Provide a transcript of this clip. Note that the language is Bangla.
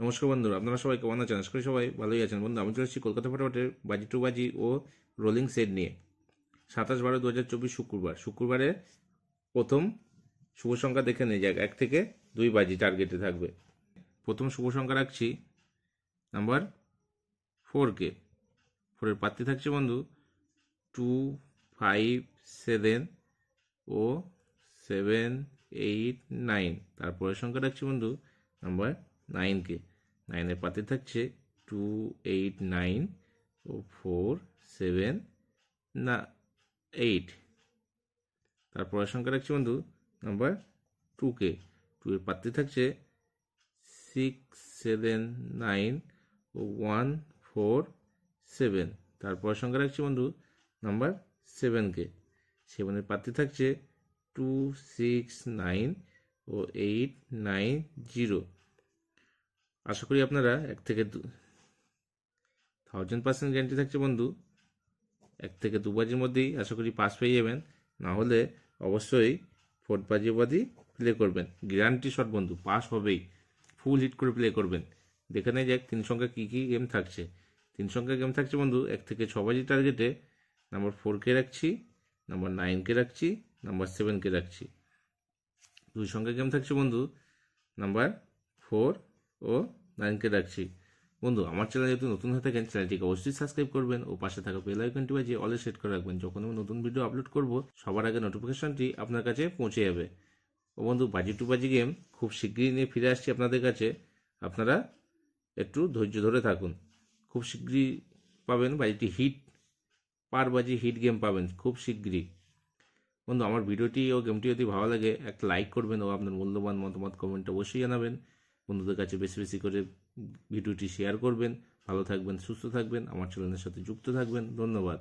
নমস্কার বন্ধুরা, আপনারা সবাই কেমন আছেন? আশা করি সবাই ভালোই আছেন। বন্ধু, আমি চলে এসেছি কলকাতা ফটাফটের বাজি টু বাজি ও রোলিং সেট নিয়ে। 27/12/2024 শুক্রবারে প্রথম শুভ সংখ্যা দেখে নিয়ে যাক। 1 থেকে 2 বাজি টার্গেটে থাকবে। প্রথম শুভ সংখ্যা রাখছি নাম্বার 4কে। 4-এর প্রার্থী থাকছে বন্ধু 2, 5, 7 ও 7, 8, 9। তারপরের সংখ্যা রাখছি বন্ধু নাম্বার 9কে। 9-এর প্রার্থী থাকছে 2, 8, 9 ও 4, 7, 8। তারপরের সংখ্যা রাখছি বন্ধু নাম্বার 2কে। 2-এর প্রার্থী থাকছে 6, 7, 9 ও 1, 4, 7। তারপরের সংখ্যা রাখছি বন্ধু নাম্বার 7কে। 7-এর প্রার্থী থাকছে 2, 6, 9 ও 8, 9, 0। আশা করি আপনারা 1 থেকে 1000% গ্যারান্টি থাকছে বন্ধু। 1 থেকে 2 বাজির মধ্যেই আশা করি পাস পেয়ে যাবেন। না হলে অবশ্যই 4 বাজি অবধি প্লে করবেন। গ্যারান্টি শট বন্ধু, পাস হবেই। ফুল হিট করে প্লে করবেন। দেখে নেই যাক 3 সংখ্যা কী কী গেম থাকছে। 3 সংখ্যা গেম থাকছে বন্ধু 1 থেকে 6 বাজি টার্গেটে। নাম্বার 4কে রাখছি, নাম্বার 9কে রাখছি, নাম্বার 7কে রাখছি। 2 সংখ্যা গেম থাকছে বন্ধু নাম্বার 4 ও 9কে রাখছি। বন্ধু, আমার চ্যানেল যদি নতুন হয়ে থাকেন চ্যানেলটিকে অবশ্যই সাবস্ক্রাইব করবেন ও পাশে থাকা বেল আইকনটি বাজিয়ে অলে সেট করে রাখবেন। যখন আমি নতুন ভিডিও আপলোড করব সবার আগে নোটিফিকেশনটি আপনার কাছে পৌঁছে যাবে। ও বন্ধু, বাজি টু বাজি গেম খুব শীঘ্রই নিয়ে ফিরে আসছি আপনাদের কাছে। আপনারা একটু ধৈর্য ধরে থাকুন। খুব শীঘ্রই পাবেন বাজিটি হিট, পার বাজি হিট গেম পাবেন খুব শীঘ্রই। বন্ধু, আমার ভিডিওটি ও গেমটি যদি ভালো লাগে একটা লাইক করবেন ও আপনার মূল্যবান মতামত কমেন্ট অবশ্যই জানাবেন। বন্ধুদের কাছে বেশি বেশি করে ভিডিওটি শেয়ার করবেন। ভালো থাকবেন, সুস্থ থাকবেন, আমার চ্যানেলের সাথে যুক্ত থাকবেন। ধন্যবাদ।